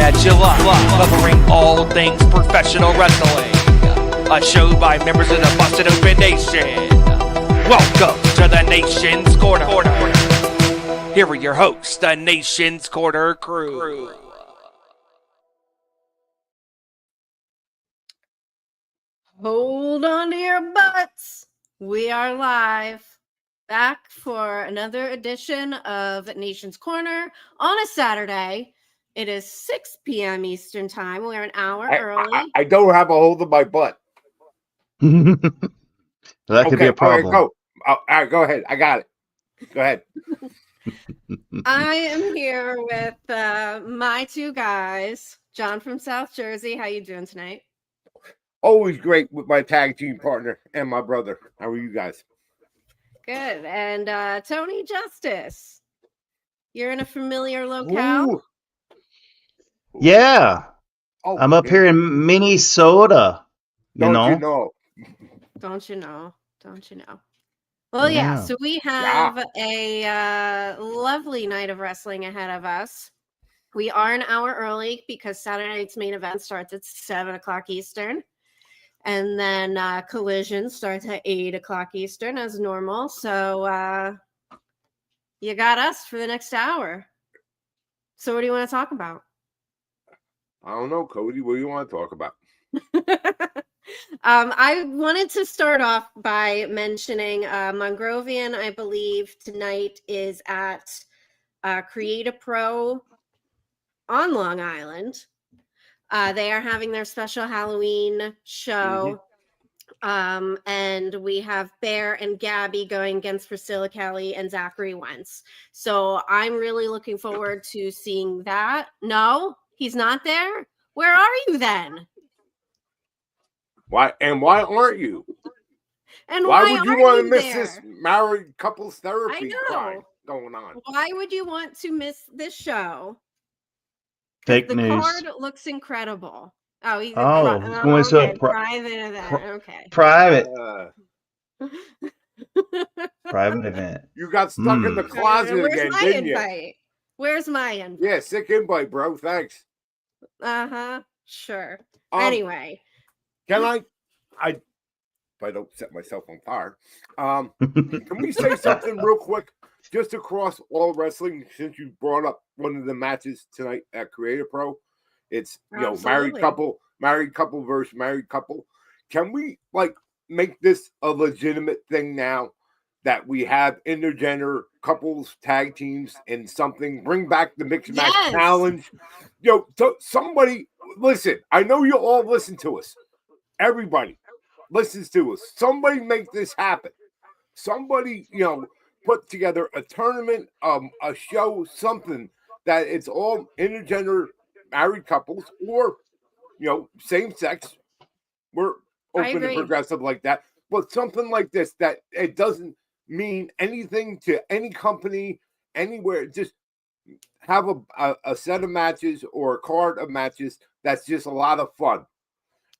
that you love, covering all things professional wrestling. A show by members of the Busted Open Nation. Welcome to the Nation's Corner. Here are your hosts, the Nation's Corner crew. Hold on to your butts. We are live. Back for another edition of Nation's Corner on a Saturday. It is 6 p.m. Eastern Time. We're an hour early. I don't have a hold of my butt. That could be a problem. Okay, go. All right, go ahead. I got it. Go ahead. I am here with my two guys. John from South Jersey. How you doing tonight? Always great with my tag team partner and my brother. How are you guys? Good. And Tony Justice. You're in a familiar locale? Ooh. Yeah. Oh, I'm up here in Minnesota. Don't you know? Don't you know? Don't you know? Well, yeah. So we have a lovely night of wrestling ahead of us. We are an hour early because Saturday night's main event starts at 7 o'clock Eastern. And then Collision starts at 8 o'clock Eastern as normal. So you got us for the next hour. So what do you want to talk about? I don't know, Cody. What do you want to talk about? I wanted to start off by mentioning Mongrovian, I believe, tonight is at Create a Pro on Long Island. They are having their special Halloween show. And we have Bear and Gabby going against Priscilla Kelly and Zachary Wentz. So I'm really looking forward to seeing that. No, he's not there. Where are you then? Why aren't you? And why would you want to miss there? this married couples therapy I know. going on? Why would you want to miss this show? Fake the news. Card looks incredible. Oh, he's going to a private event. Okay. Private event. You got stuck in the closet again, didn't you? Where's my invite? Yeah, sick invite, bro. Thanks. Sure. Anyway. Can I if I don't set myself on fire, can we say something real quick just across all wrestling, since you brought up one of the matches tonight at Creative Pro? It's married couple versus married couple. Can we make this a legitimate thing now that we have intergender couples tag teams and something? Bring back the mixed match challenge. Somebody listen. I know you all listen to us. Everybody listens to us. Somebody make this happen. Somebody, put together a tournament, a show, something that it's all intergender married couples or, same sex. We're open and progressive like that. But something like this, that it doesn't mean anything to any company, anywhere. Just have a set of matches or a card of matches that's just a lot of fun.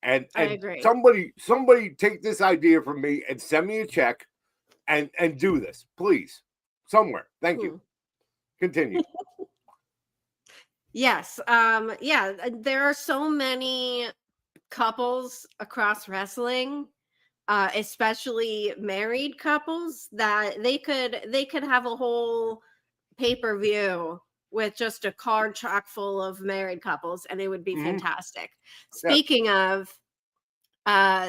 And I agree. Somebody take this idea from me and send me a check and do this, please. Somewhere. Thank you. Continue. Yes. There are so many couples across wrestling, especially married couples, that they could have a whole pay-per-view with just a card chock full of married couples, and it would be fantastic. Speaking of,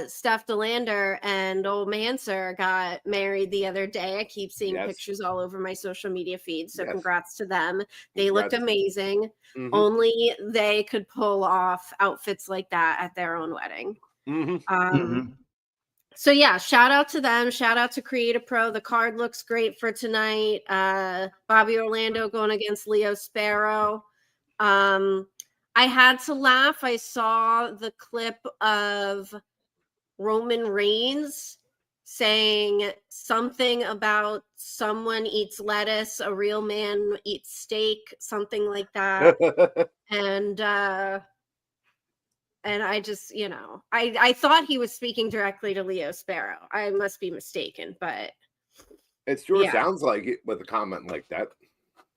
Steph DeLander and old Manser got married the other day. I keep seeing pictures all over my social media feed, so congrats to them. They looked amazing. Only they could pull off outfits like that at their own wedding. So yeah, shout out to them. Shout out to Creative Pro. The card looks great for tonight. Bobby Orlando going against Leo Sparrow. I had to laugh. I saw the clip of Roman Reigns saying something about someone eats lettuce, a real man eats steak, something like that. And I just, I thought he was speaking directly to Leo Sparrow. I must be mistaken, but it sure sounds like it with a comment like that.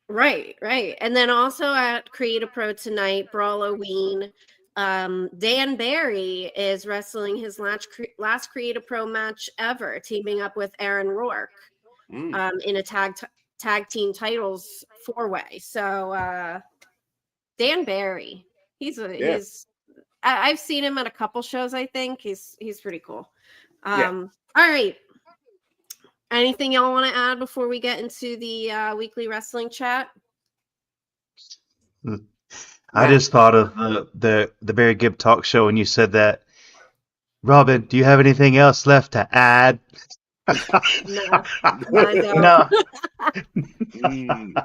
Right. And then also at Creative Pro tonight, Brawloween, Dan Barry is wrestling his last Creative Pro match ever, teaming up with Aaron Rourke in a tag team titles 4-way. So Dan Barry, I've seen him at a couple shows. I think he's pretty cool. All right. Anything y'all want to add before we get into the weekly wrestling chat? I just thought of the Barry Gibb talk show when you said that. Robin, do you have anything else left to add? No, I don't.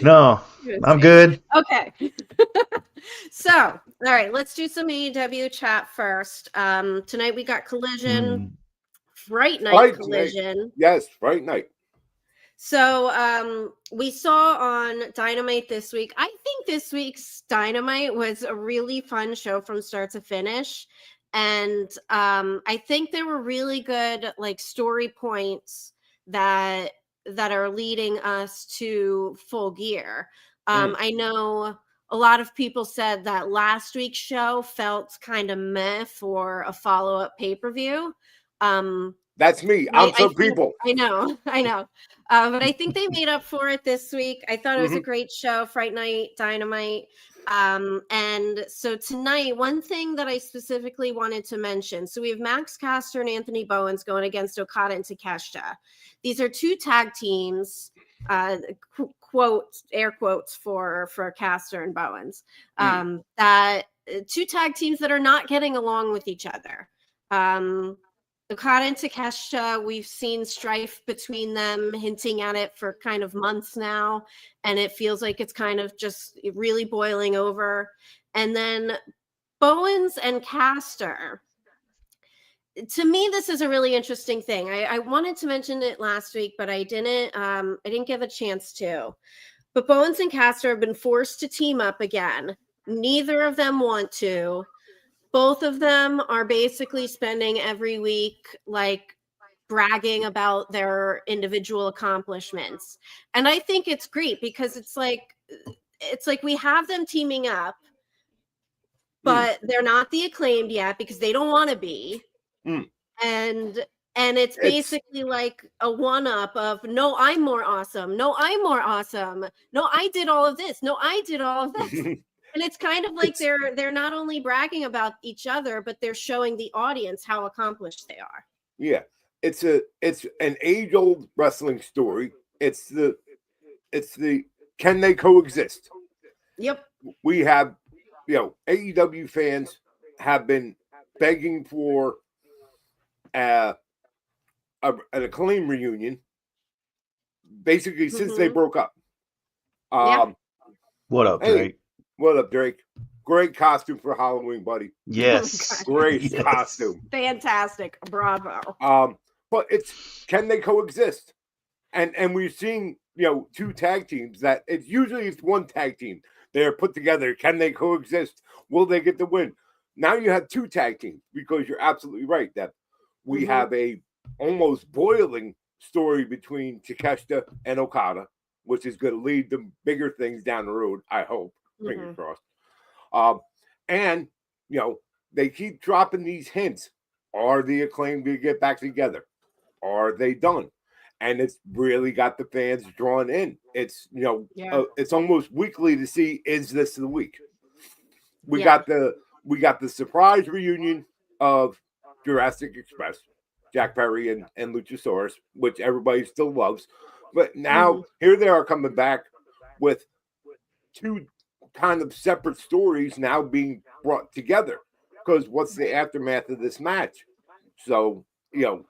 No, I'm good. Okay. So, all right, let's do some AEW chat first. Tonight we got Collision, Fright Night Collision. Yes, Fright Night. So we saw on Dynamite this week. I think this week's Dynamite was a really fun show from start to finish. And I think there were really good like story points that are leading us to Full Gear. I know a lot of people said that last week's show felt kind of meh for a follow-up pay-per-view. That's me. I'm some people. I know. But I think they made up for it this week. I thought it was a great show, Fright Night, Dynamite. And so tonight, one thing that I specifically wanted to mention. So we have Max Caster and Anthony Bowens going against Okada and Takeshita. These are two tag teams, quotes, air quotes for Caster and Bowens, that two tag teams that are not getting along with each other. Okada and Takeshita, we've seen strife between them, hinting at it for kind of months now, and it feels like it's kind of just really boiling over. And then Bowens and Caster, to me, this is a really interesting thing. I wanted to mention it last week, but I didn't give a chance to. But Bowens and Caster have been forced to team up again. Neither of them want to. Both of them are basically spending every week like bragging about their individual accomplishments. And I think it's great because it's like we have them teaming up, but they're not the Acclaimed yet because they don't want to be. And it's basically like a one-up of, no, I'm more awesome. No, I'm more awesome. No, I did all of this. No, I did all of this. And it's kind of like they're not only bragging about each other, but they're showing the audience how accomplished they are. Yeah, it's an age-old wrestling story. It's the can they coexist? Yep. We have, AEW fans have been begging for an Acclaim reunion basically since they broke up. What up, Drake? What up, Drake? Great costume for Halloween, buddy. Yes. Great costume. Fantastic. Bravo. But can they coexist? And we've seen, two tag teams that it's usually one tag team. They're put together. Can they coexist? Will they get the win? Now you have two tag teams because you're absolutely right that we have a almost boiling story between Takeshita and Okada, which is going to lead to bigger things down the road, I hope. Fingers crossed. And they keep dropping these hints. Are the Acclaimed to get back together? Are they done? And it's really got the fans drawn in. It's it's almost weekly to see, is this the week? We got the surprise reunion of Jurassic Express, Jack Perry and Luchasaurus, which everybody still loves. But now here they are coming back with two kind of separate stories now being brought together, because what's the aftermath of this match? So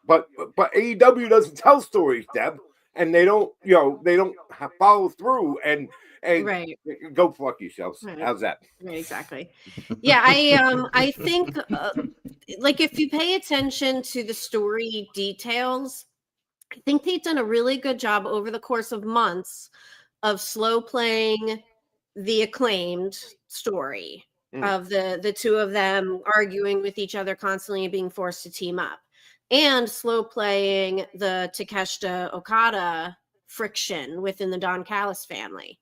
but AEW doesn't tell stories, Deb, and they don't follow through and go fuck yourselves. Right. How's that? Right, exactly. Yeah, I think like if you pay attention to the story details, I think they've done a really good job over the course of months of slow playing the Acclaimed story of the two of them arguing with each other constantly and being forced to team up, and slow playing the Takeshita Okada friction within the Don Callis family.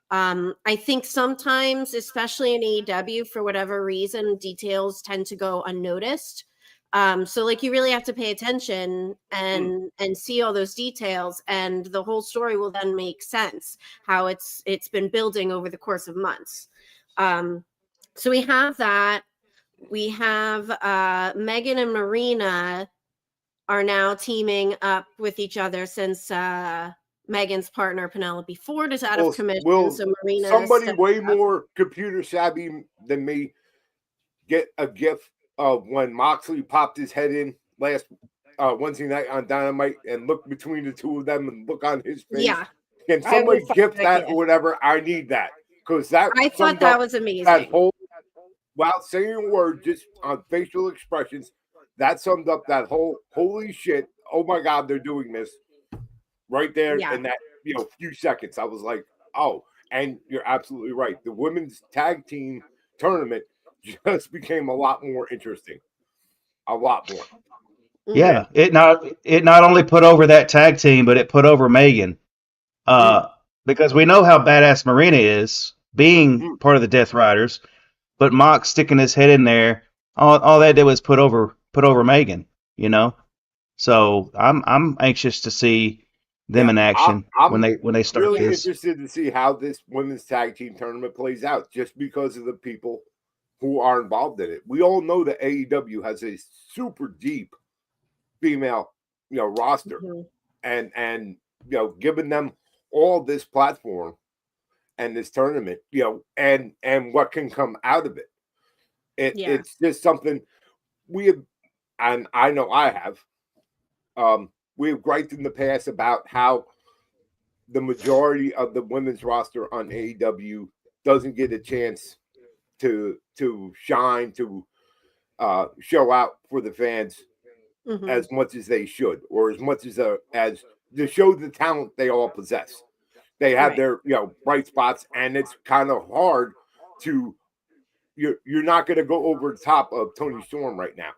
I think sometimes, especially in AEW, for whatever reason, details tend to go unnoticed. So like you really have to pay attention and see all those details, and the whole story will then make sense how it's been building over the course of months. So we have that. We have Megan and Marina are now teaming up with each other since Megan's partner Penelope Ford is out of commission. So Marina, somebody way more computer savvy than me, get a gif of when Moxley popped his head in last Wednesday night on Dynamite and look between the two of them and look on his face? Yeah. Can somebody gif that or whatever? I need that, because I thought that was amazing. That whole, without saying a word, just on facial expressions, that summed up that whole holy shit. Oh my God, they're doing this right there in that few seconds. I was like, oh, and you're absolutely right. The women's tag team tournament just became a lot more interesting. A lot more. Yeah, it not only put over that tag team, but it put over Megan. Because we know how badass Marina is, being part of the Death Riders, but Mox sticking his head in there, all that did was put over Megan, So I'm anxious to see them in action when they start really this. Interested to see how this women's tag team tournament plays out, just because of the people who are involved in it. We all know that AEW has a super deep female, roster, and giving them all this platform and this tournament, and what can come out of it. It's just something we have, and I know I have. We have griped in the past about how the majority of the women's roster on AEW doesn't get a chance to shine, to show out for the fans as much as they should, or as much as to show the talent they all possess. They have their bright spots, and it's kind of hard to. You're not going to go over the top of Toni Storm right now.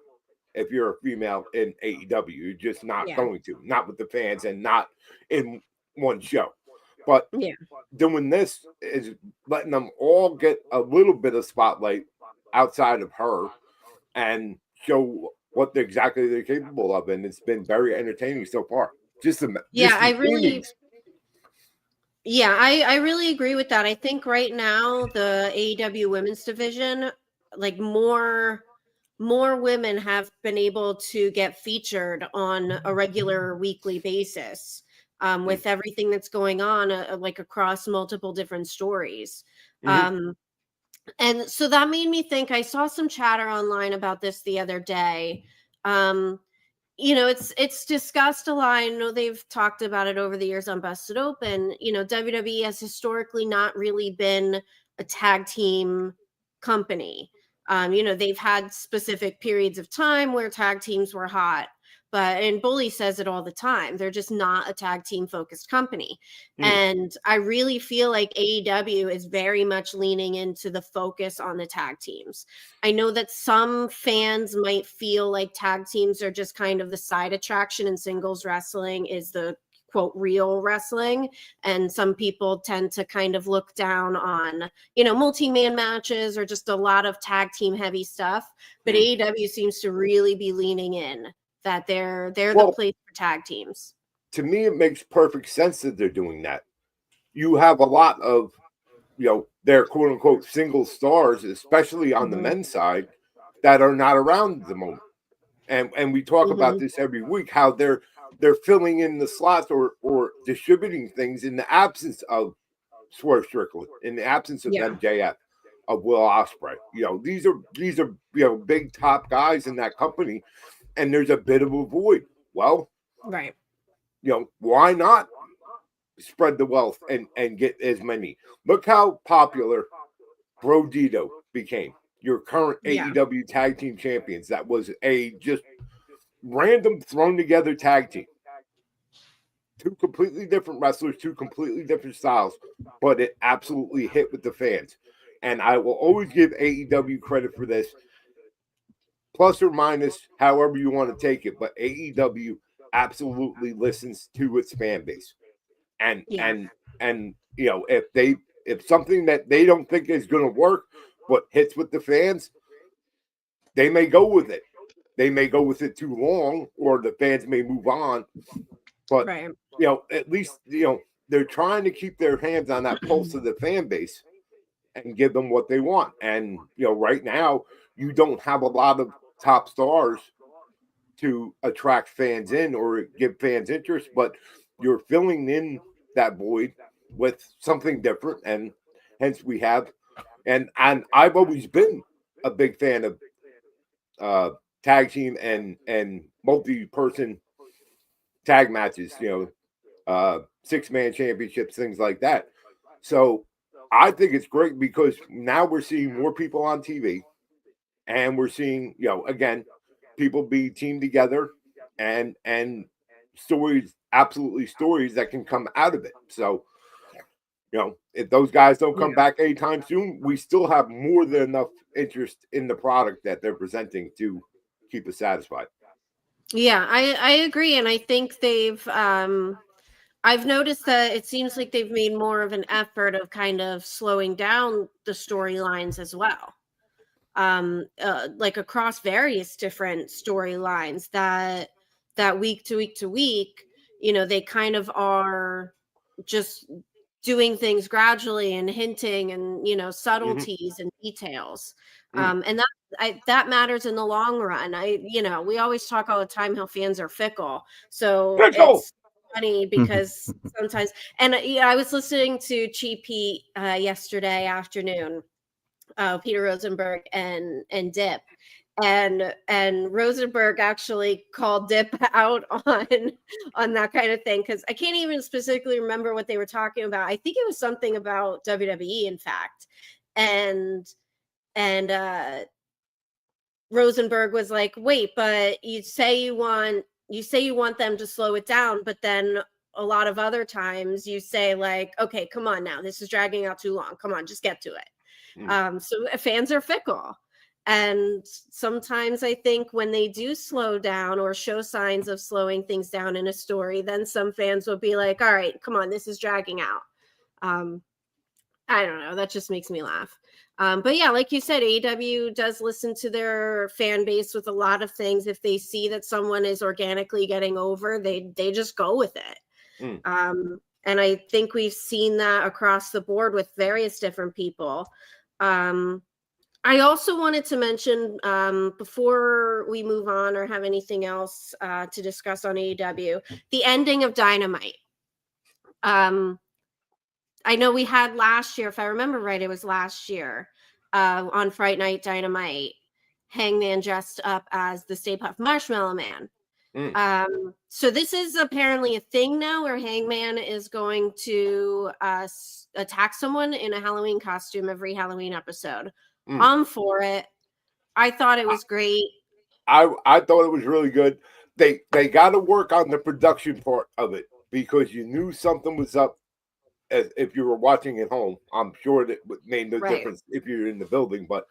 If you're a female in AEW, you're just not going to, not with the fans and not in one show. But doing this is letting them all get a little bit of spotlight outside of her and show what exactly they're capable of. And it's been very entertaining so far. I really agree with that. I think right now the AEW women's division, like more women have been able to get featured on a regular weekly basis with everything that's going on, like across multiple different stories. And so that made me think, I saw some chatter online about this the other day. It's discussed a lot. I know they've talked about it over the years on Busted Open. WWE has historically not really been a tag team company. They've had specific periods of time where tag teams were hot, and Bully says it all the time. They're just not a tag team focused company. And I really feel like AEW is very much leaning into the focus on the tag teams. I know that some fans might feel like tag teams are just kind of the side attraction, and singles wrestling is the quote real wrestling, and some people tend to kind of look down on multi-man matches or just a lot of tag team heavy stuff, but AEW seems to really be leaning in that they're the place for tag teams. To me, it makes perfect sense that they're doing that. You have a lot of their quote unquote single stars, especially on the men's side, that are not around at the moment, and we talk about this every week, how they're filling in the slots or distributing things in the absence of Swerve Strickland, in the absence of MJF, of Will Ospreay. These are big top guys in that company, and there's a bit of a void. Well, why not spread the wealth and get as many? Look how popular Bro Dito became, your current AEW tag team champions. That was a just random thrown together tag team. Two completely different wrestlers, two completely different styles, but it absolutely hit with the fans. And I will always give AEW credit for this, plus or minus, however you want to take it. But AEW absolutely listens to its fan base. and Yeah. and if something that they don't think is going to work but hits with the fans, they may go with it. They may go with it too long, or the fans may move on. But Right. at least they're trying to keep their hands on that pulse of the fan base and give them what they want. And right now you don't have a lot of top stars to attract fans in or give fans interest, but you're filling in that void with something different, and hence we have. And I've always been a big fan of tag team and multi-person tag matches, 6-man championships, things like that. So I think it's great because now we're seeing more people on TV, and we're seeing, again, people be teamed together and stories that can come out of it. So, if those guys don't come back anytime soon, we still have more than enough interest in the product that they're presenting to keep us satisfied. Yeah, I agree. And I think I've noticed that it seems like they've made more of an effort of kind of slowing down the storylines as well. Like across various different storylines that week to week to week, they kind of are just doing things gradually and hinting and subtleties and details. And that matters in the long run. We always talk all the time how fans are fickle. So it's funny because sometimes, and I was listening to Cheap Pete yesterday afternoon, Peter Rosenberg and Dip, and Rosenberg actually called Dip out on that kind of thing, because I can't even specifically remember what they were talking about. I think it was something about WWE, in fact, and Rosenberg was like, "Wait, but you say you want them to slow it down, but then a lot of other times you say like, okay, come on now, this is dragging out too long. Come on, just get to it." So fans are fickle. And sometimes I think when they do slow down or show signs of slowing things down in a story, then some fans will be like, all right, come on, this is dragging out. I don't know. That just makes me laugh. But yeah, like you said, AEW does listen to their fan base with a lot of things. If they see that someone is organically getting over, they just go with it. And I think we've seen that across the board with various different people. I also wanted to mention, before we move on or have anything else to discuss on AEW, the ending of Dynamite. I know we had last year, if I remember right, it was last year on Fright Night Dynamite, Hangman dressed up as the Stay Puft Marshmallow Man. So this is apparently a thing now where Hangman is going to attack someone in a Halloween costume every Hangman episode. I'm for it. I thought it was great. I thought it was really good. They got to work on the production part of it, because you knew something was up as if you were watching at home. I'm sure that made no difference if you're in the building, but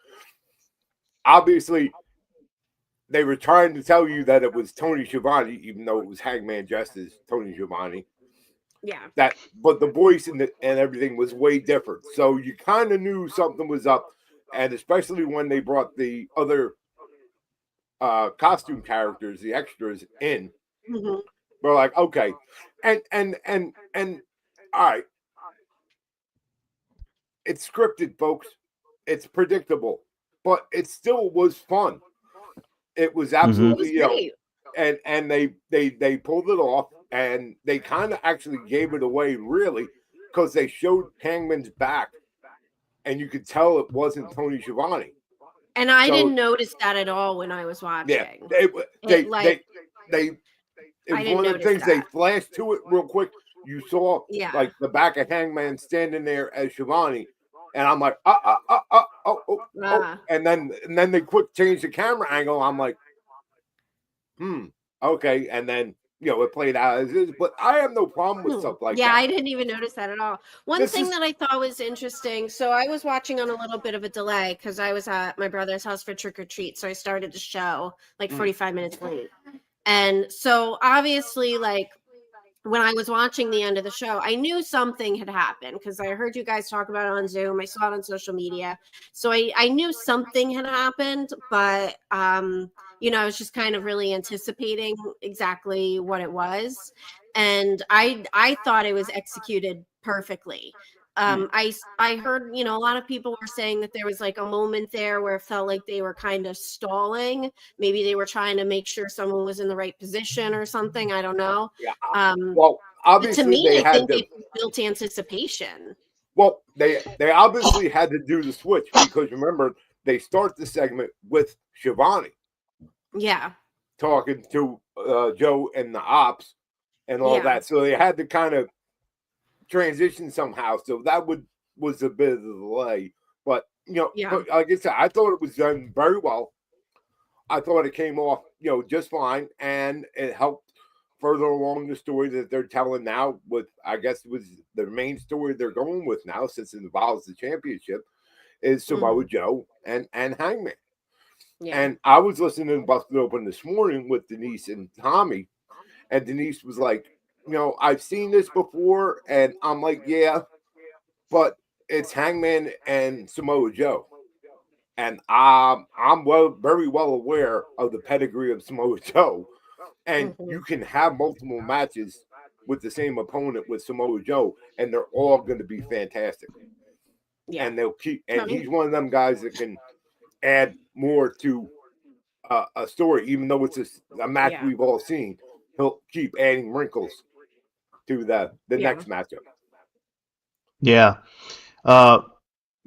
obviously they were trying to tell you that it was Tony Schiavone, even though it was Hangman dressed as Tony Schiavone. Yeah. But the voice and everything was way different. So you kind of knew something was up, and especially when they brought the other costume characters, the extras, in. We're like, okay, and all right, it's scripted, folks. It's predictable, but it still was fun. It was absolutely, and they pulled it off, and they kind of actually gave it away, really, because they showed Hangman's back, and you could tell it wasn't Tony Schiavone. And I didn't notice that at all when I was watching. Yeah, it was one of the things they flashed to it real quick. You saw like the back of Hangman standing there as Schiavone, and I'm like, and then they quick changed the camera angle. I'm like, okay, and then it played out as is. But I have no problem with stuff like that. Yeah, I didn't even notice that at all. One thing that I thought was interesting. So I was watching on a little bit of a delay because I was at my brother's house for trick or treat. So I started the show like 45 minutes late. And so obviously, like, when I was watching the end of the show, I knew something had happened because I heard you guys talk about it on Zoom. I saw it on social media. So I knew something had happened, but you know, I was just kind of really anticipating exactly what it was. And I thought it was executed perfectly. I heard, you know, a lot of people were saying that there was like a moment there where it felt like they were kind of stalling. Maybe they were trying to make sure someone was in the right position or something. I don't know. Yeah. Um, Well, but to obviously me, they I had think to. it built anticipation. Well, they obviously had to do the switch because remember they start the segment with Shivani Yeah. talking to Joe and the ops and all Yeah. that, so they had to kind of transition somehow. So that was a bit of a delay, but you know, Yeah. but like I said, I thought it was done very well. I thought it came off, you know, just fine, and it helped further along the story that they're telling now. With I guess it was the main story they're going with now, since it involves the championship, is Samoa Joe and Hangman. Yeah. And I was listening to Busted Open this morning with Denise and Tommy, and Denise was like, you know, I've seen this before, and I'm like, yeah, but it's Hangman and Samoa Joe. And I'm very well aware of the pedigree of Samoa Joe, and you can have multiple matches with the same opponent with Samoa Joe, and they're all going to be fantastic. Yeah. And they'll keep. And he's one of them guys that can add more to a story, even though it's a match we've all seen. He'll keep adding wrinkles to the next matchup. Yeah.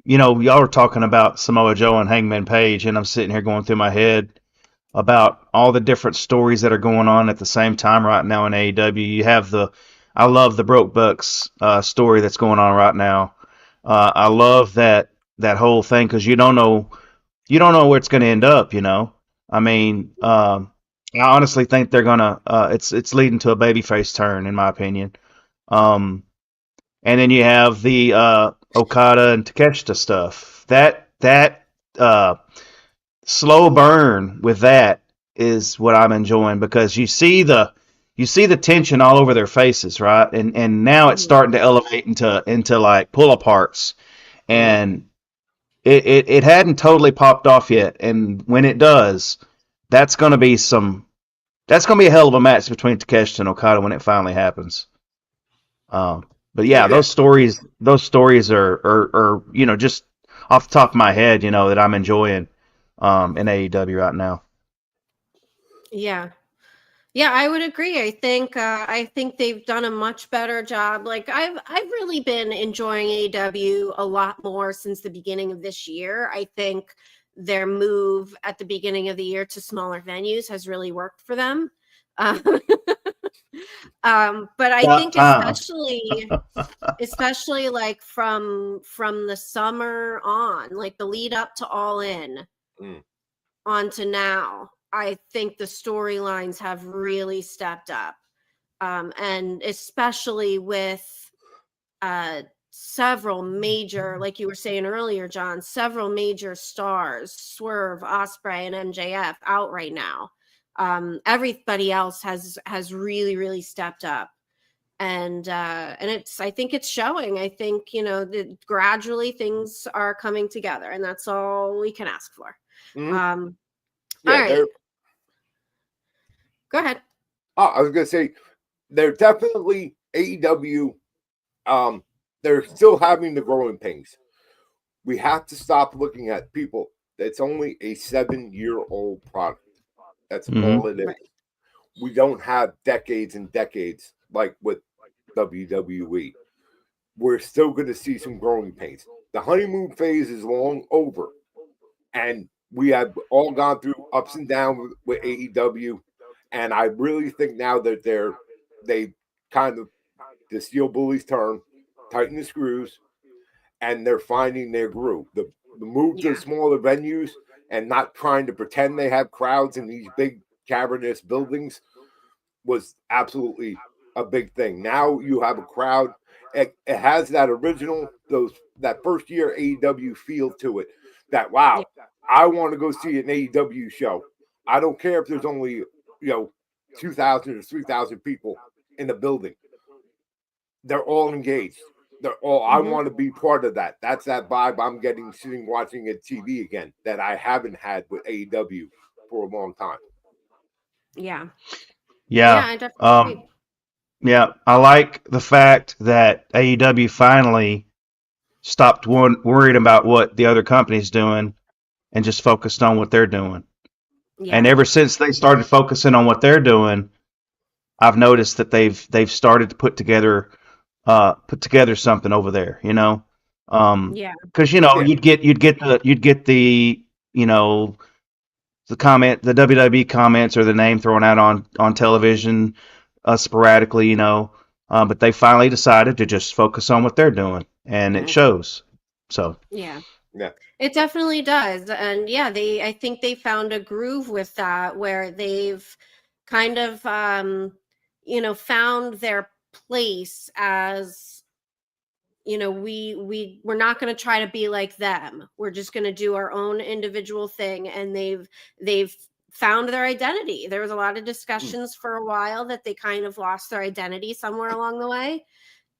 You know, y'all were talking about Samoa Joe and Hangman Page, and I'm sitting here going through my head about all the different stories that are going on at the same time right now in AEW. You have I love the Broke Bucks story that's going on right now. I love that whole thing because you don't know where it's going to end up. You know, I mean, I honestly think they're gonna. It's leading to a babyface turn, in my opinion. And then you have the Okada and Takeshita stuff. That slow burn with that is what I'm enjoying because you see the tension all over their faces, right? And now it's starting to elevate into like pull aparts, and it hadn't totally popped off yet. And when it does, that's gonna be a hell of a match between Takeshita and Okada when it finally happens. But yeah, those stories are you know, just off the top of my head, you know, that I'm enjoying in AEW right now. Yeah. Yeah, I would agree. I think they've done a much better job. Like I've really been enjoying AEW a lot more since the beginning of this year. I think their move at the beginning of the year to smaller venues has really worked for them. But I think especially like from the summer on, like the lead up to All In on to now, I think the storylines have really stepped up. And especially with several major, like you were saying earlier, John, several major stars, Swerve, Ospreay, and MJF out right now. Everybody else has really stepped up. And I think it's showing. I think, you know, that gradually things are coming together, and that's all we can ask for. All right. Go ahead. I was going to say, they're definitely AEW. They're still having the growing pains. We have to stop looking at people. That's only a 7-year-old product. That's all it is. Right. We don't have decades and decades like with WWE. We're still going to see some growing pains. The honeymoon phase is long over, and we have all gone through ups and downs with AEW. And I really think now that they kind of, the steel bullies turn, tighten the screws, and they're finding their groove. The move to smaller venues and not trying to pretend they have crowds in these big cavernous buildings was absolutely a big thing. Now you have a crowd. It has that original, that first year AEW feel to it. That, wow, I want to go see an AEW show. I don't care if there's only, 2,000 or 3,000 people in the building. they're all engaged. They're all. I want to be part of that. That's that vibe I'm getting sitting watching at TV again that I haven't had with AEW for a long time. Yeah. Yeah. I definitely agree. Yeah. I like the fact that AEW finally stopped worried about what the other company's doing and just focused on what they're doing. Yeah. And ever since they started focusing on what they're doing, I've noticed that they've started to put together something over there, you know. Yeah. Because you'd get the the WWE comments or the name thrown out on television sporadically, you know. But they finally decided to just focus on what they're doing, and it shows. So Yeah. Yeah. It definitely does. And yeah, I think they found a groove with that where they've kind of found their place as, we're not going to try to be like them. We're just going to do our own individual thing. And they've found their identity. There was a lot of discussions for a while that they kind of lost their identity somewhere along the way.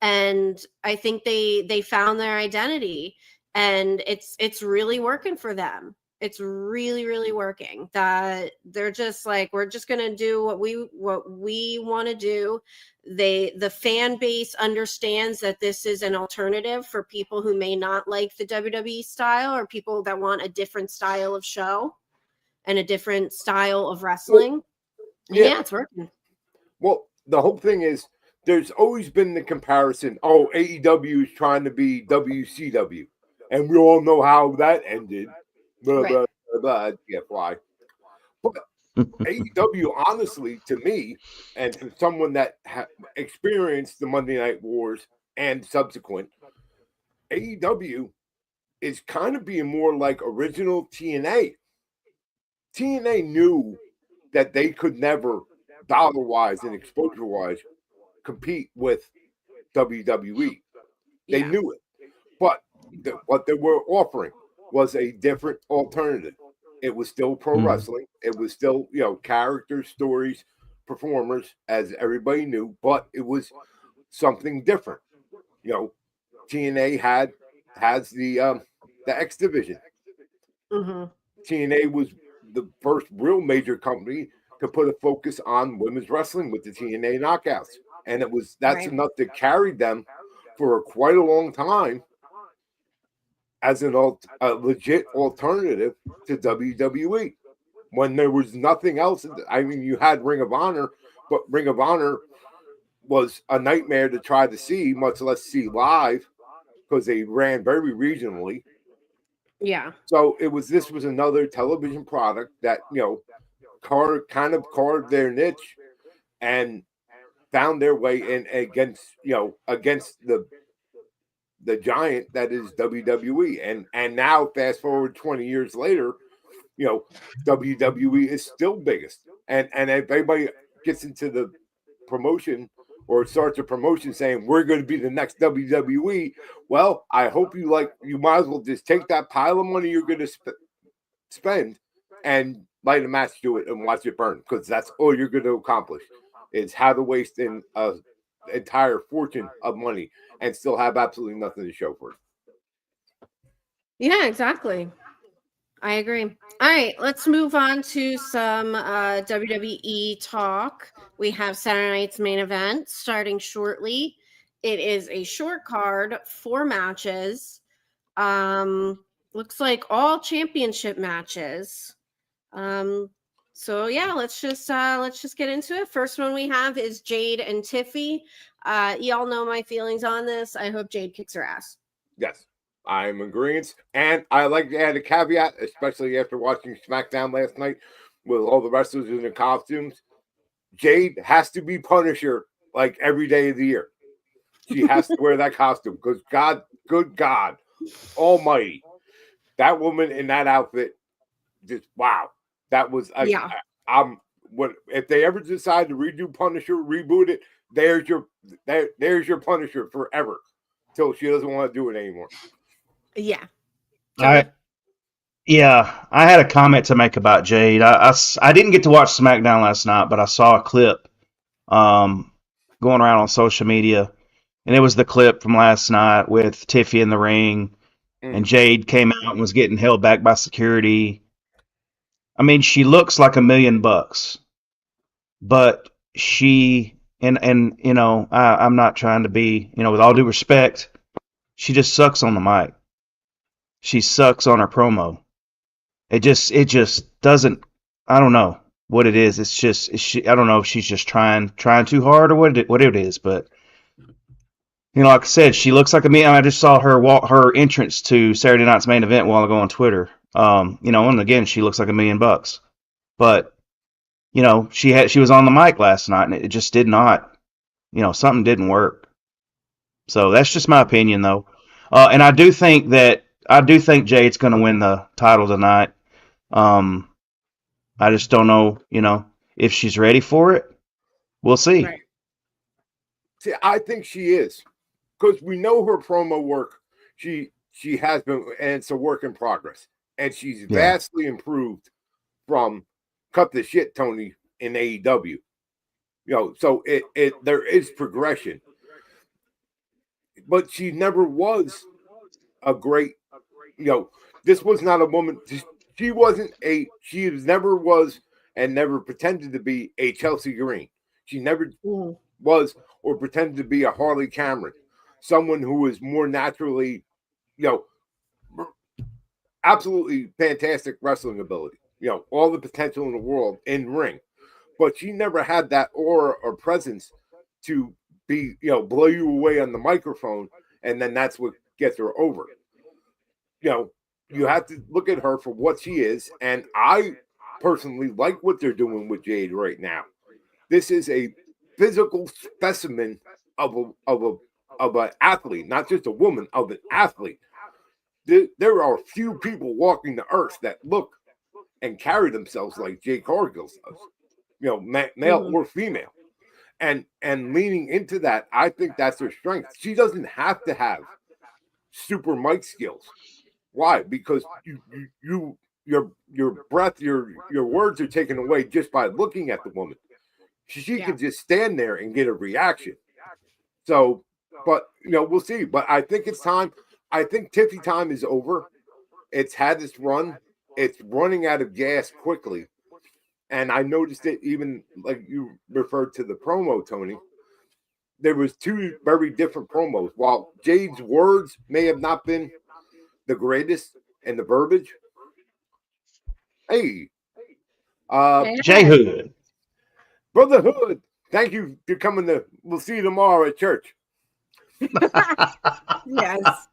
And I think they found their identity, and it's really working for them. It's really, really working. That they're just like, we're just gonna do what we want to do. The fan base understands that this is an alternative for people who may not like the WWE style, or people that want a different style of show and a different style of wrestling. Yeah, it's working. Well, the whole thing is, there's always been the comparison. Oh, AEW is trying to be WCW, and we all know how that ended. Blah, Right. blah, blah, blah. Yeah, why? But AEW, honestly, to me, and to someone that experienced the Monday Night Wars and subsequent, AEW is kind of being more like original TNA. TNA knew that they could never, dollar-wise and exposure-wise, compete with WWE. They knew it. But what they were offering was a different alternative. It was still pro wrestling. It was still, characters, stories, performers, as everybody knew, but it was something different. TNA has the X division. TNA was the first real major company to put a focus on women's wrestling with the TNA Knockouts. And that's enough to carry them for quite a long time as a legit alternative to WWE. When there was nothing else, I mean, you had Ring of Honor, but Ring of Honor was a nightmare to try to see, much less see live, because they ran very regionally. Yeah. So this was another television product that, kind of carved their niche and found their way in against the giant that is WWE. And now fast forward 20 years later, WWE is still biggest. And if anybody gets into the promotion or starts a promotion saying we're going to be the next WWE, well, I hope you might as well just take that pile of money you're going to spend and light a match to it and watch it burn, because that's all you're going to accomplish. Is how to waste an entire fortune of money and still have absolutely nothing to show for it. Yeah, exactly. I agree. All right, let's move on to some WWE talk. We have Saturday night's main event starting shortly. It is a short card, 4 matches. Looks like all championship matches. So yeah, let's just get into it. First one we have is Jade and Tiffy. Y'all know my feelings on this. I hope Jade kicks her ass. Yes, I'm agreeing. And I like to add a caveat, especially after watching SmackDown last night with all the wrestlers in their costumes. Jade has to be Punisher like every day of the year. She has to wear that costume, because good God almighty, that woman in that outfit, just wow. That was if they ever decide to redo Punisher, reboot it, there's your Punisher forever till she doesn't want to do it anymore. Yeah. I had a comment to make about Jade. I didn't get to watch SmackDown last night, but I saw a clip going around on social media, And it was the clip from last night with Tiffy in the ring, and Jade came out and was getting held back by security. I mean, she looks like $1,000,000, but she and you know, I'm not trying to be, you know, with all due respect, she just sucks on the mic. She sucks on her promo. It just doesn't. I don't know what it is. I don't know if she's just trying too hard or what it is, but. You know, like I said, she looks like I just saw her entrance to Saturday night's main event a while ago on Twitter. You know, and again, she looks like $1,000,000. But, you know, she was on the mic last night and it just did not, you know, something didn't work. So that's just my opinion though. And I do think Jade's gonna win the title tonight. I just don't know, you know, if she's ready for it. We'll see. Right. See, I think she is. Because we know her promo work, she has been, and it's a work in progress, and she's vastly improved from cut the shit Tony in AEW. You know, so there is progression, but she never was a great. You know, this was not a woman. She never was and never pretended to be a Chelsea Green. She never was or pretended to be a Harley Cameron. Someone who is more naturally, you know, absolutely fantastic wrestling ability, you know, all the potential in the world in ring. But she never had that aura or presence to be, you know, blow you away on the microphone. And then that's what gets her over. You know, you have to look at her for what she is. And I personally like what they're doing with Jade right now. This is a physical specimen of an athlete, not just a woman, of an athlete. There are few people walking the earth that look and carry themselves like Jade Cargill does, you know, male or female. And leaning into that, I think that's her strength. She doesn't have to have super mic skills. Why? Because your breath, your words are taken away just by looking at the woman. She could just stand there and get a reaction. So, but you know, we'll see. But I think it's time. I think Tiffy time is over. It's had its run. It's running out of gas quickly. And I noticed it even like you referred to the promo, Tony. There was two very different promos. While Jade's words may have not been the greatest and the verbiage. Hey, J Hood. Brother Hood, thank you for coming to. We'll see you tomorrow at church. Yes.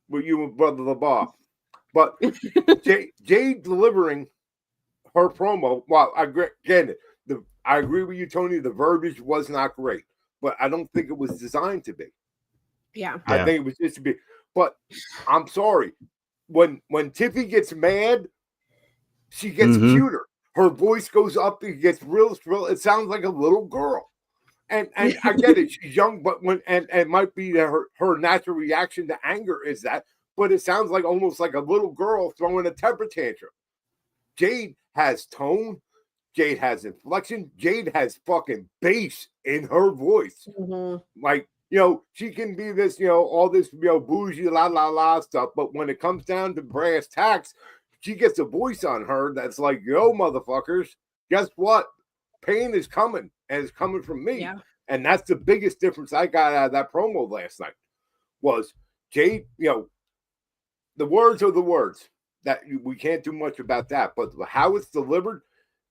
With you and Brother LeBar. But Jade delivering her promo, well, I agree with you, Tony. The verbiage was not great, but I don't think it was designed to be. Yeah. I think it was just to be. But I'm sorry. When Tiffy gets mad, she gets cuter. Her voice goes up, it gets real. It sounds like a little girl. And I get it. She's young, but it might be her natural reaction to anger is that, but it sounds like almost like a little girl throwing a temper tantrum. Jade has tone. Jade has inflection. Jade has fucking bass in her voice. Like, you know, she can be this, you know, all this, you know, bougie, la, la, la stuff. But when it comes down to brass tacks, she gets a voice on her that's like, yo, motherfuckers, guess what? Pain is coming, and it's coming from me. Yeah. And that's the biggest difference I got out of that promo last night was Jade, you know, the words are the words. That we can't do much about that. But how it's delivered,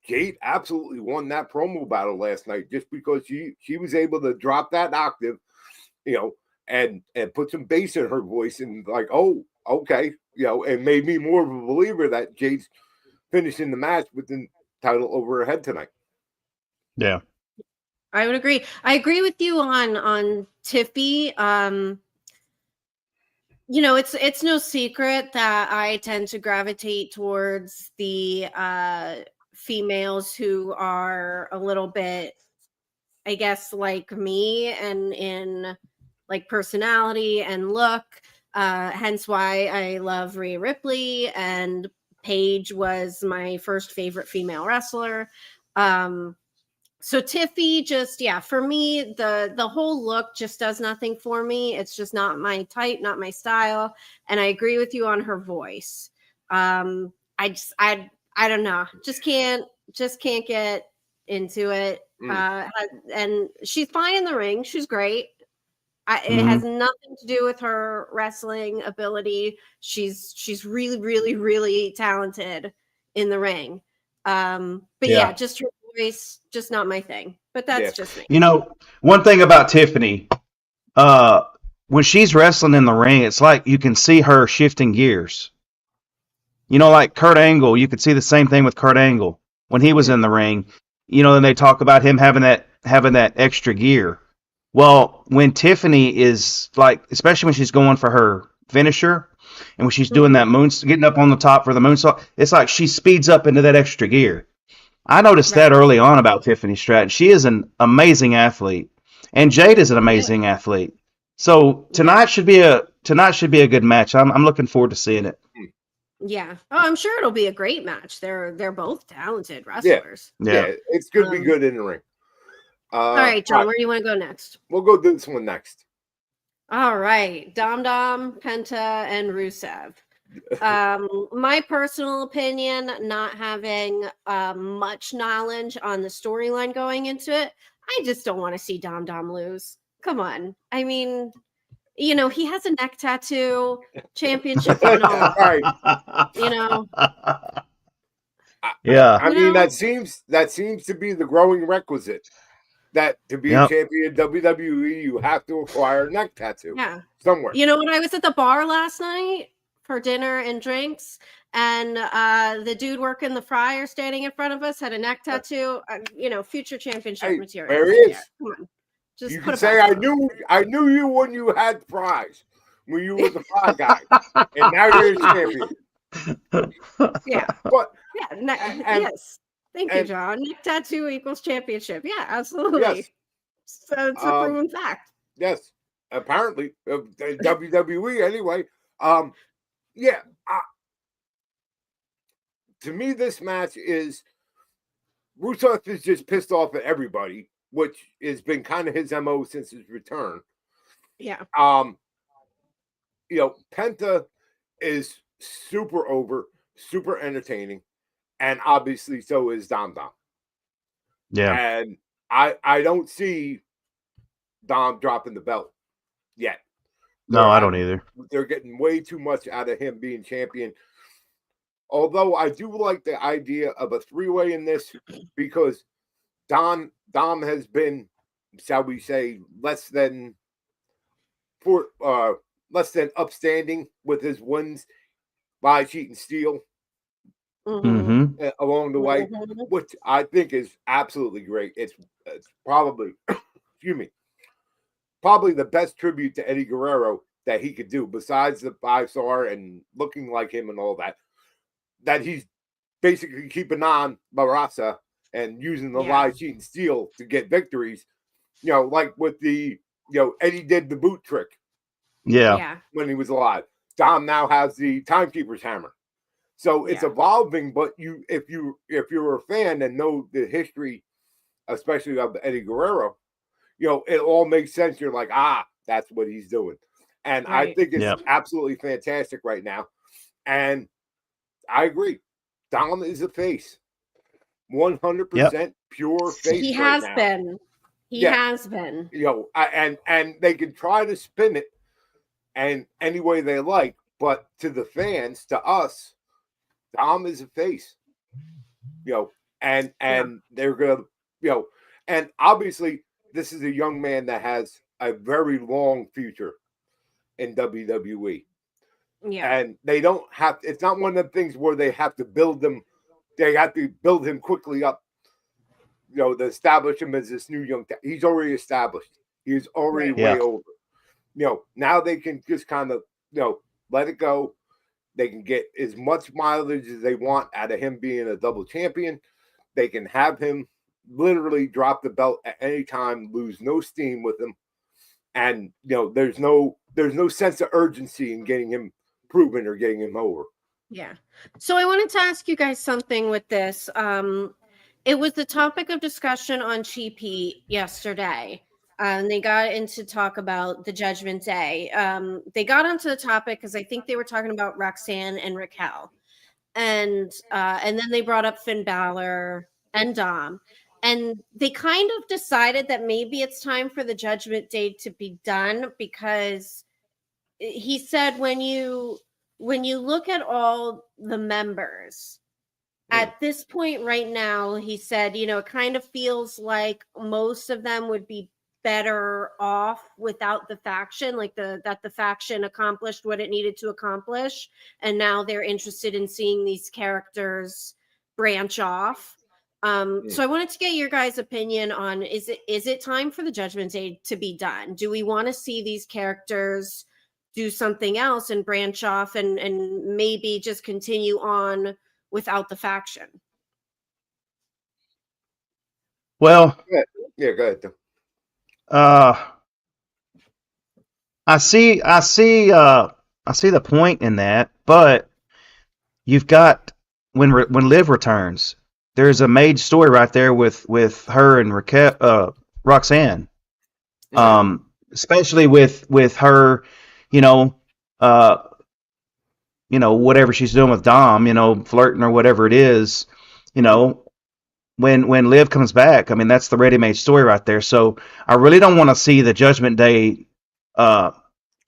Jade absolutely won that promo battle last night just because she was able to drop that octave, you know, and put some bass in her voice and like, oh, okay, you know, it made me more of a believer that Jade's finishing the match with the title over her head tonight. Yeah. I would agree. I agree with you on Tiffy. You know, it's no secret that I tend to gravitate towards the females who are a little bit, I guess, like me and in like personality and look. Hence why I love Rhea Ripley, and Paige was my first favorite female wrestler. So Tiffy just, for me, the whole look just does nothing for me. It's just not my type, not my style. And I agree with you on her voice. I don't know. Just can't get into it. And she's fine in the ring. She's great. It has nothing to do with her wrestling ability. She's really, really, really talented in the ring. But just her voice, just not my thing. But that's just me. You know, one thing about Tiffany, when she's wrestling in the ring, it's like you can see her shifting gears. You know, like Kurt Angle, you could see the same thing with Kurt Angle when he was in the ring. You know, and they talk about him having that extra gear. Well, when Tiffany is like, especially when she's going for her finisher, and when she's doing that getting up on the top for the moonsault, it's like she speeds up into that extra gear. I noticed that early on about Tiffany Stratton. She is an amazing athlete, and Jade is an amazing athlete. So tonight should be a good match. I'm looking forward to seeing it. Yeah. Oh, I'm sure it'll be a great match. They're both talented wrestlers. Yeah, it's going to be good in the ring. All right, John, where do you want to go next? We'll go do this one next. All right. Dom, Penta, and Rusev. My personal opinion, not having much knowledge on the storyline going into it, I just don't want to see Dom lose. Come on. I mean, you know, he has a neck tattoo, championship and all. Right. You know. I mean, that seems to be the growing requisite. That to be a champion in WWE, you have to acquire a neck tattoo. Yeah. Somewhere. You know, when I was at the bar last night for dinner and drinks, and the dude working the fryer standing in front of us had a neck tattoo, you know, future championship material. There he is. Come on. Just you can say I knew you when you had fries, when you were the fry guy, and now you're a champion. Yeah. But yes. Thank you, John. Neck tattoo equals championship. Yeah, absolutely. Yes. So it's a proven fact. Yes. Apparently, WWE anyway. To me, this match is Rusev is just pissed off at everybody, which has been kind of his MO since his return. Yeah. You know, Penta is super over, super entertaining. And obviously, so is Dom. Yeah. And I don't see Dom dropping the belt yet. No, I don't either. They're getting way too much out of him being champion. Although I do like the idea of a three-way in this because Dom has been, shall we say, less than upstanding with his wins by cheat and steal. Along the way, which I think is absolutely great. It's probably, probably the best tribute to Eddie Guerrero that he could do, besides the 5-star and looking like him and all that. That he's basically keeping on Barraza and using the lie, cheat, and steal to get victories. You know, like with the Eddie did the boot trick. Yeah. When he was alive. Dom now has the timekeeper's hammer. So it's evolving, but if you're a fan and know the history, especially of Eddie Guerrero, you know, it all makes sense. You're like, that's what he's doing. And I think it's absolutely fantastic right now. And I agree. Dom is a face. 100% pure face. He has been. He has been. You know, and they can try to spin it and any way they like, but to the fans, to us, Dom is a face, you know, and they're gonna, you know, and obviously this is a young man that has a very long future in WWE. Yeah, and they don't have. It's not one of the things where they have to build them. They have to build him quickly up, you know, to establish him as this new young. He's already established. He's already way over. You know, now they can just kind of, you know, let it go. They can get as much mileage as they want out of him being a double champion. They can have him literally drop the belt at any time, lose no steam with him. And, you know, there's no sense of urgency in getting him proven or getting him over. Yeah. So I wanted to ask you guys something with this. It was the topic of discussion on Cheap Heat yesterday. And they got into talk about the Judgment Day. They got onto the topic because I think they were talking about Roxanne and Raquel. And then they brought up Finn Balor and Dom. And they kind of decided that maybe it's time for the Judgment Day to be done, because he said when you look at all the members at this point right now, he said, it kind of feels like most of them would be better off without the faction, like that the faction accomplished what it needed to accomplish, and now they're interested in seeing these characters branch off. So I wanted to get your guys' opinion on, is it time for the Judgment Day to be done? Do we want to see these characters do something else and branch off and maybe just continue on without the faction? Well, yeah, go ahead. I see the point in that, but you've got when Liv returns, there's a made story right there with her and Raquel, Roxanne, especially with her, whatever she's doing with Dom, flirting or whatever it is, when Liv comes back, I mean, that's the ready-made story right there. So I really don't want to see the Judgment Day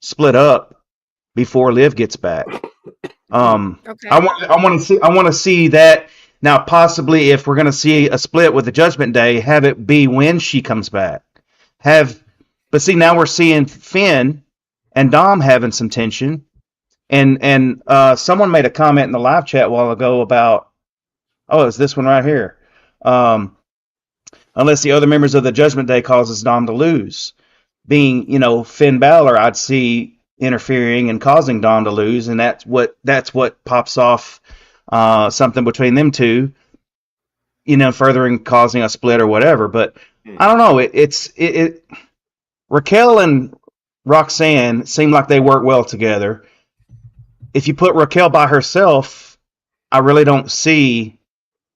split up before Liv gets back. Okay. I want to see that now. Possibly, if we're going to see a split with the Judgment Day, have it be when she comes back. But see, now we're seeing Finn and Dom having some tension, and someone made a comment in the live chat a while ago about, it's this one right here. Unless the other members of the Judgment Day causes Dom to lose. Being, Finn Balor, I'd see interfering and causing Dom to lose, and that's what pops off something between them two, furthering causing a split or whatever. But I don't know. Raquel and Roxanne seem like they work well together. If you put Raquel by herself, I really don't see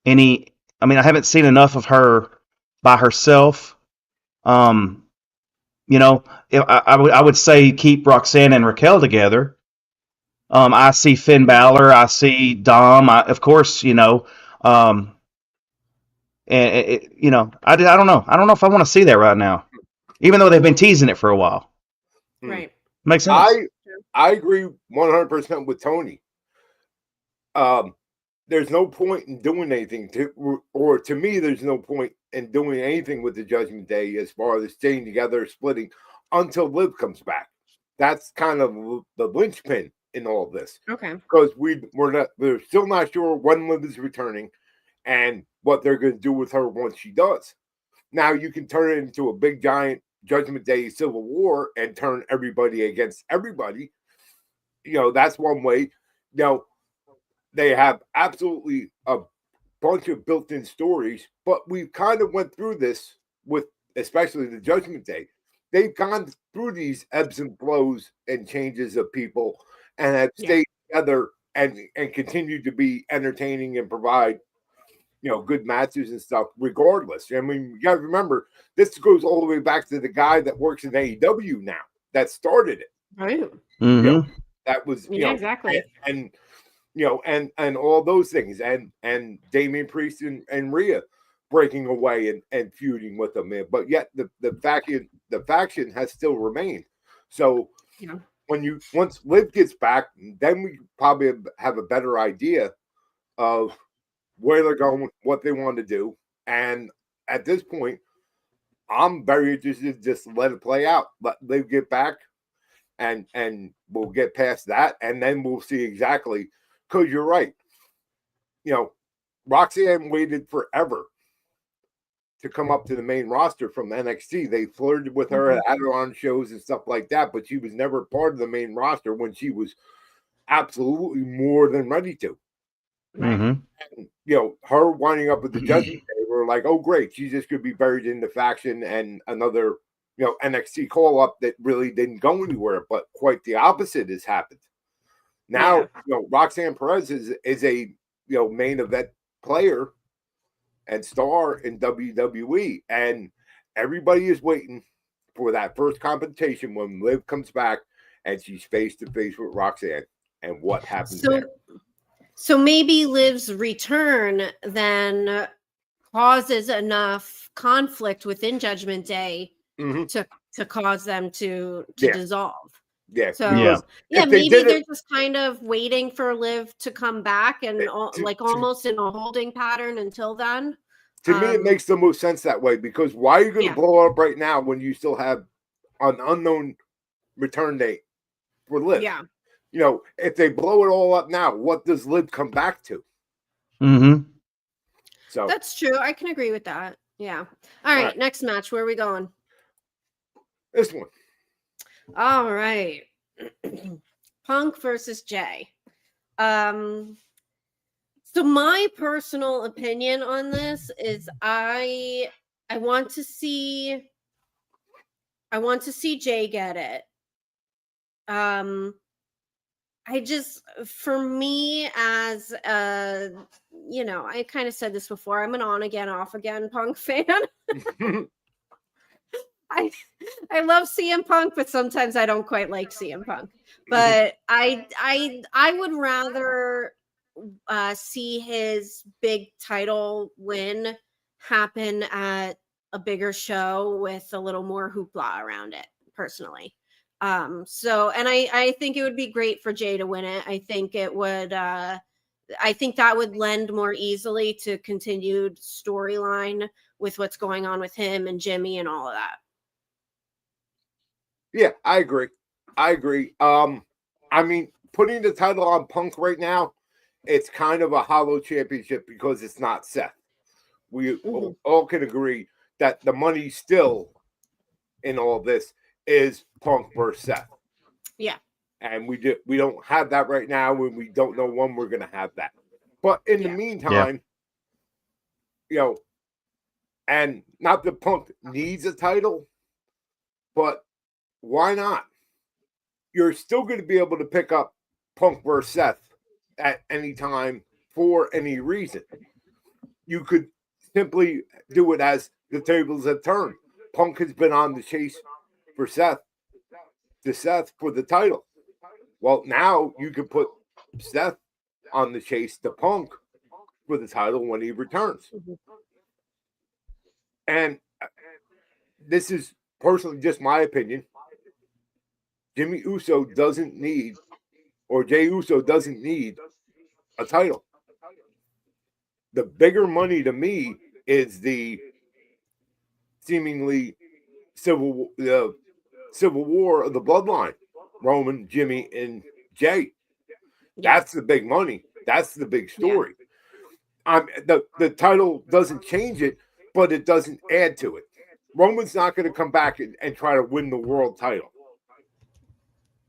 any. I mean, I haven't seen enough of her by herself. I would say keep Roxanne and Raquel together. I see Finn Balor. I see Dom. Of course, I don't know. I don't know. I don't know if I want to see that right now, even though they've been teasing it for a while. Right. Makes sense. I agree 100% with Tony. There's no point in doing anything to me, there's no point in doing anything with the Judgment Day as far as staying together, splitting until Liv comes back. That's kind of the linchpin in all of this. Okay. Because we're still not sure when Liv is returning and what they're going to do with her once she does. Now you can turn it into a big giant Judgment Day civil war and turn everybody against everybody. That's one way. They have absolutely a bunch of built-in stories, but we've kind of went through this with especially the Judgment Day. They've gone through these ebbs and flows and changes of people and have stayed together and continued to be entertaining and provide, good matches and stuff regardless. I mean, you got to remember, this goes all the way back to the guy that works in AEW now that started it. Right. Mm-hmm. That was, exactly. And all those things, and Damian Priest and Rhea breaking away and feuding with them, but yet the faction has still remained. So once Liv gets back, then we probably have a better idea of where they're going, what they want to do, and at this point, I'm very interested to just let it play out, let Liv get back, and we'll get past that, and then we'll see exactly. Because you're right. Roxanne waited forever to come up to the main roster from NXT. They flirted with her at add-on shows and stuff like that, but she was never part of the main roster when she was absolutely more than ready to. Mm-hmm. And, her winding up with the Judgment Day, we're like, oh, great. She's just going to be buried in the faction and another, NXT call-up that really didn't go anywhere, but quite the opposite has happened. Now, Roxanne Perez is a main event player and star in WWE. And everybody is waiting for that first confrontation when Liv comes back and she's face to face with Roxanne. And what happens there? So maybe Liv's return then causes enough conflict within Judgment Day to cause them to dissolve. Yeah. So maybe they're just kind of waiting for Liv to come back and almost in a holding pattern until then. To me, it makes the most sense that way, because why are you going to blow up right now when you still have an unknown return date for Liv? Yeah. You know, if they blow it all up now, what does Liv come back to? Mm-hmm. So that's true. I can agree with that. Yeah. All right. Next match. Where are we going? This one. All right. Punk versus Jay. So my personal opinion on this is I want to see Jay get it. For me as I kind of said this before, I'm an on again, off again Punk fan. I love CM Punk, but sometimes I don't quite like CM Punk. But I would rather see his big title win happen at a bigger show with a little more hoopla around it, personally. And I think it would be great for Jay to win it. I think it would I think that would lend more easily to continued storyline with what's going on with him and Jimmy and all of that. Yeah, I agree. I mean, putting the title on Punk right now, it's kind of a hollow championship because it's not Seth. We all can agree that the money still in all this is Punk versus Seth. Yeah. And we don't have that right now, and we don't know when we're going to have that. But in the meantime, and not that Punk needs a title, but why not? You're still going to be able to pick up Punk versus Seth at any time for any reason. You could simply do it as the tables have turned. Punk has been on the chase for Seth for the title. Well, now you can put Seth on the chase to Punk for the title when he returns. And this is personally just my opinion. Jay Uso doesn't need a title. The bigger money to me is the seemingly civil war of the bloodline. Roman, Jimmy, and Jay. That's the big money. That's the big story. The title doesn't change it, but it doesn't add to it. Roman's not going to come back and try to win the world title.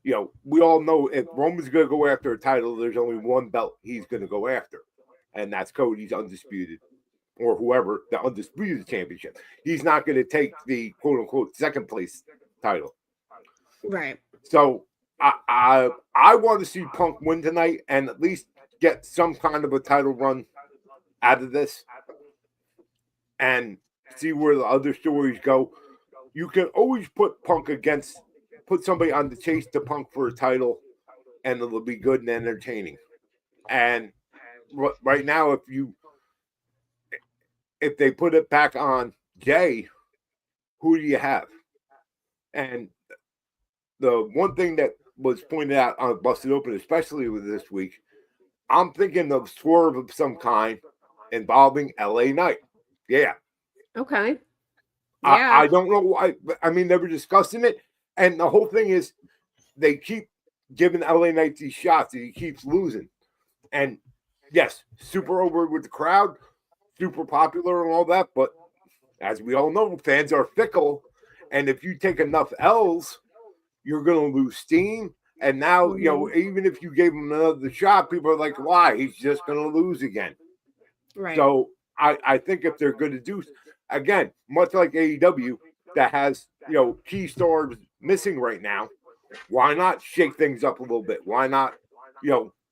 We all know if Roman's going to go after a title, there's only one belt he's going to go after, and that's Cody's Undisputed, or whoever, the Undisputed Championship. He's not going to take the quote-unquote second place title. Right. So I want to see Punk win tonight and at least get some kind of a title run out of this and see where the other stories go. You can always put somebody on the chase to Punk for a title, and it'll be good and entertaining. And right now, if they put it back on Jay, who do you have? And the one thing that was pointed out on Busted Open, especially with this week, I'm thinking of swerve of some kind involving LA Knight. Yeah. Okay. Yeah. I don't know why. I mean, they were discussing it. And the whole thing is they keep giving LA Knight these shots and he keeps losing. And yes, super over with the crowd, super popular and all that. But as we all know, fans are fickle. And if you take enough L's, you're going to lose steam. And now, even if you gave him another shot, people are like, why? He's just going to lose again. Right. So I think if they're going to do, again, much like AEW that has, key stars missing right now, why not shake things up a little bit? Why not,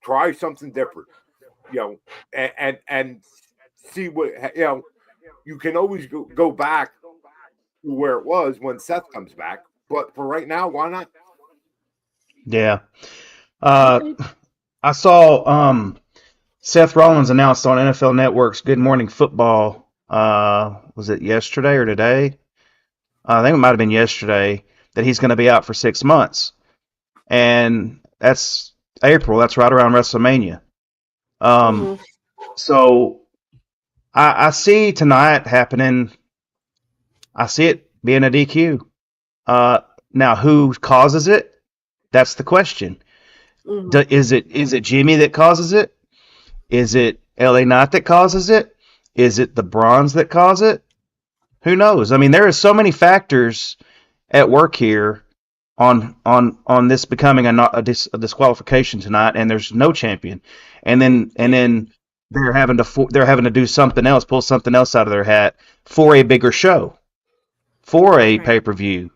try something different, and see what you can always go back to where it was when Seth comes back. But for right now, why not? Yeah. Okay. I saw Seth Rollins announced on NFL Network's Good Morning Football. Was it yesterday or today? I think it might have been yesterday that he's going to be out for 6 months, and that's April. That's right around WrestleMania. Mhm. So I see tonight happening. I see it being a DQ. Now, who causes it? That's the question. Mhm. Is it Jimmy that causes it? Is it LA Knight that causes it? Is it the Bronze that cause it? Who knows? I mean, there are so many factors at work here on this becoming a disqualification tonight, and there's no champion, and then they're having to do something else, pull something else out of their hat for a bigger show, for a Right. pay-per-view,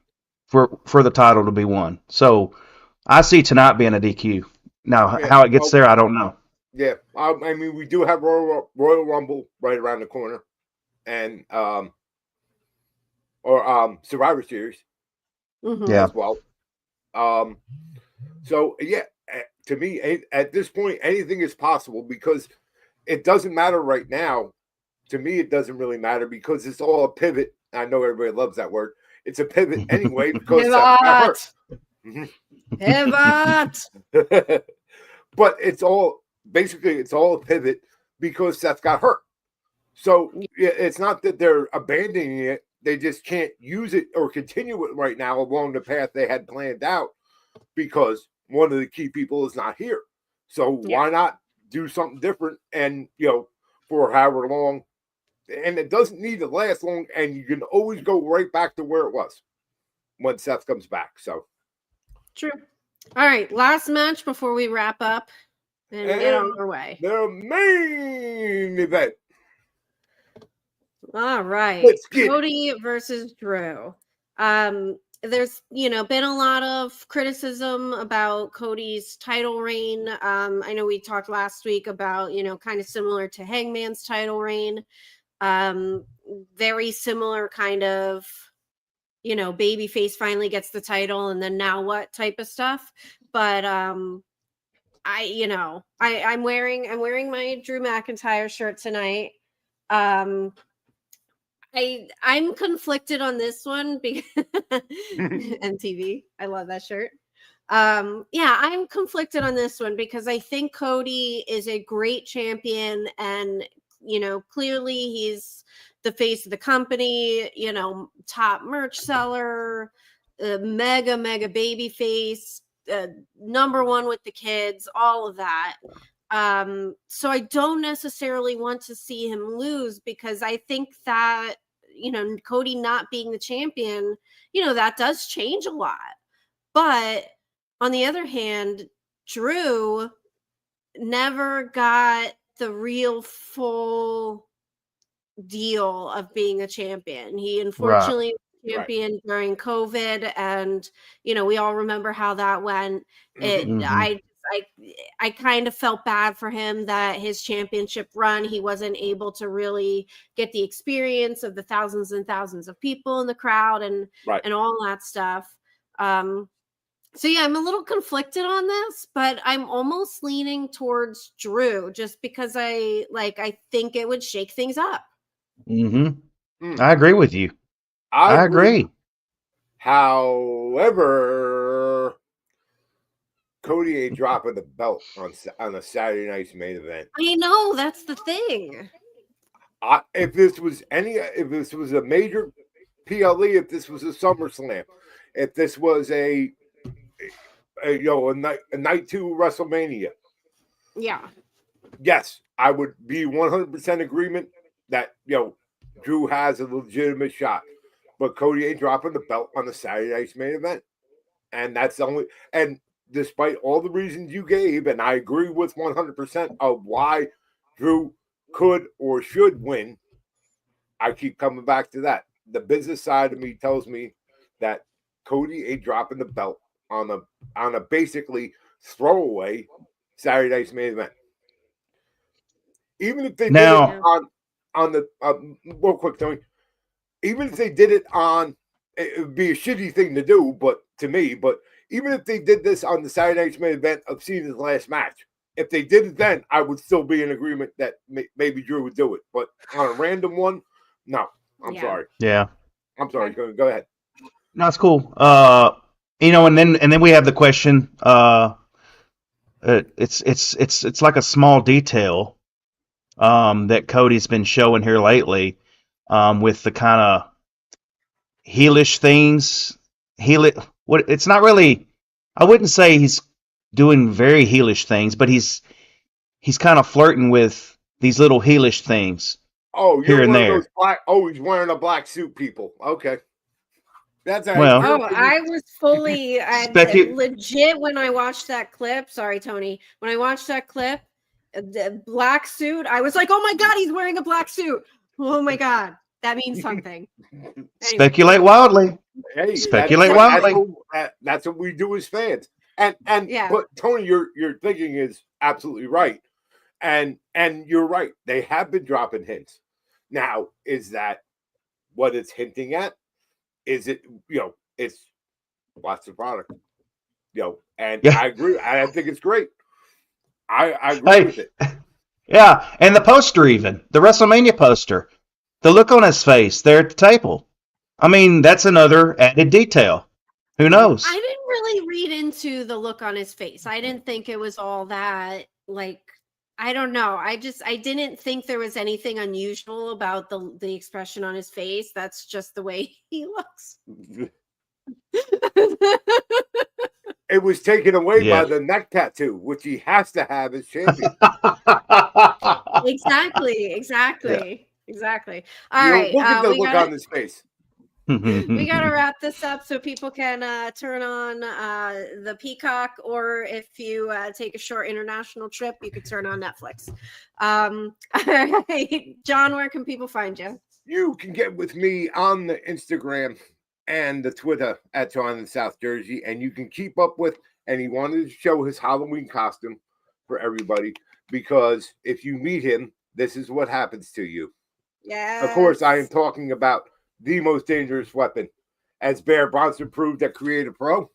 for the title to be won. So I see tonight being a DQ. Now, Yeah, how it gets well, there, I don't know. Yeah, I mean, we do have Royal Rumble right around the corner, and Survivor Series Mhm. Yeah. as well. So yeah, to me, at this point, anything is possible because it doesn't matter right now. To me, it doesn't really matter because it's all a pivot. I know everybody loves that word. It's a pivot anyway because Seth got hurt. Pivot. But it's all a pivot because Seth got hurt. So it's not that they're abandoning it; they just can't use it or continue it right now along the path they had planned out because one of the key people is not here. So why not do something different? And for however long, and it doesn't need to last long, and you can always go right back to where it was when Seth comes back. So True. All right, last match before we wrap up and get on our way. The main event. All right. Let's get Cody versus Drew. There's been a lot of criticism about Cody's title reign. I know we talked last week about kind of similar to Hangman's title reign. Very similar kind of babyface finally gets the title and then now what type of stuff. But I'm wearing my Drew McIntyre shirt tonight. I'm conflicted on this one because MTV. I love that shirt. I'm conflicted on this one because I think Cody is a great champion and clearly he's the face of the company, top merch seller, mega baby face, number one with the kids, all of that. So I don't necessarily want to see him lose because I think that Cody not being the champion, that does change a lot. But on the other hand, Drew never got the real full deal of being a champion. He unfortunately was champion during COVID, and we all remember how that went. I kind of felt bad for him that his championship run, he wasn't able to really get the experience of the thousands and thousands of people in the crowd and all that stuff. So I'm a little conflicted on this, but I'm almost leaning towards Drew just because I think it would shake things up. I agree with you. I agree. However, Cody ain't dropping the belt on a Saturday night's main event. I know, that's the thing. If this was a major PLE, if this was a SummerSlam, if this was a night 2 WrestleMania, yes, I would be 100% agreement that Drew has a legitimate shot, but Cody ain't dropping the belt on the Saturday night's main event, and that's the only. And despite all the reasons you gave, and I agree with 100% of why Drew could or should win, I keep coming back to that. The business side of me tells me that Cody ain't dropping the belt on a basically throwaway Saturday night's main event. Even if they did it on on the real quick, Tony. Even if they did it on, it would be a shitty thing to do, but to me, but even if they did this on the Saturday Night's main event of Cena's last match, if they did it then, I would still be in agreement that maybe Drew would do it. But on a random one, no. I'm sorry. Yeah. I'm sorry. Go ahead. No, it's cool. And then we have the question. It's like a small detail that Cody's been showing here lately with the kind of heelish things. It's not really. I wouldn't say he's doing very heelish things, but he's kind of flirting with these little heelish things. Oh, here and there. He's wearing a black suit, people. Okay. That's I was fully legit when I watched that clip. Sorry, Tony. When I watched that clip, the black suit, I was like, oh my God, he's wearing a black suit. Oh my God. That means something. Anyway. Speculate wildly. Hey, speculate wildly. That's what we do as fans. And but Tony, your thinking is absolutely right. And you're right. They have been dropping hints. Now, is that what it's hinting at? Is it, it's watch the product, and I agree. I think it's great. I agree with it. Yeah. And the poster, even the WrestleMania poster, the look on his face there at the table. I mean, that's another added detail. Who knows? I didn't really read into the look on his face. I didn't think it was all that, I don't know. I didn't think there was anything unusual about the expression on his face. That's just the way he looks. It was taken away by the neck tattoo, which he has to have as champion. Exactly. All right. Look at the look on his face. We got to wrap this up so people can turn on the Peacock, or if you take a short international trip, you could turn on Netflix. All right. John, where can people find you? You can get with me on the Instagram and the Twitter at John in South Jersey, and you can keep up with, and he wanted to show his Halloween costume for everybody, because if you meet him, this is what happens to you. Yeah. Of course, I am talking about the most dangerous weapon, as Bear Bronson proved at Creative Pro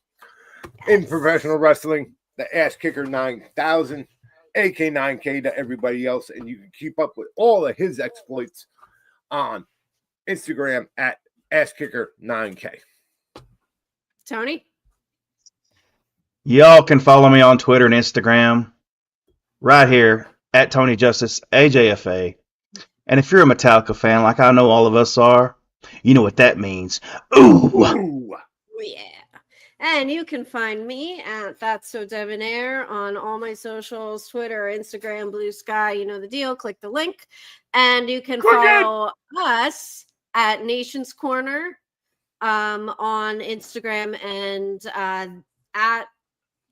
in professional wrestling, the Ass Kicker 9000, AK9K to everybody else, and you can keep up with all of his exploits on Instagram at AssKicker9K. Tony? Y'all can follow me on Twitter and Instagram right here at Tony Justice AJFA. And if you're a Metallica fan, like I know all of us are, you know what that means. Ooh. Yeah. And you can find me at That's So Debonair on all my socials, Twitter, Instagram, Blue Sky. You know the deal. Click the link. And you can follow us at Nation's Corner on Instagram, and at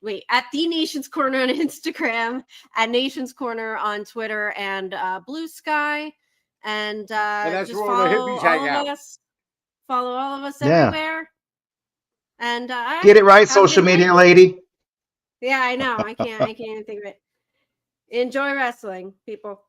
The Nation's Corner on Instagram, at Nation's Corner on Twitter and Blue Sky. And that's just where all the hippies hang out. Follow all of us everywhere. And get it right, social media lady. Yeah, I know. I can't even think of it. Enjoy wrestling, people.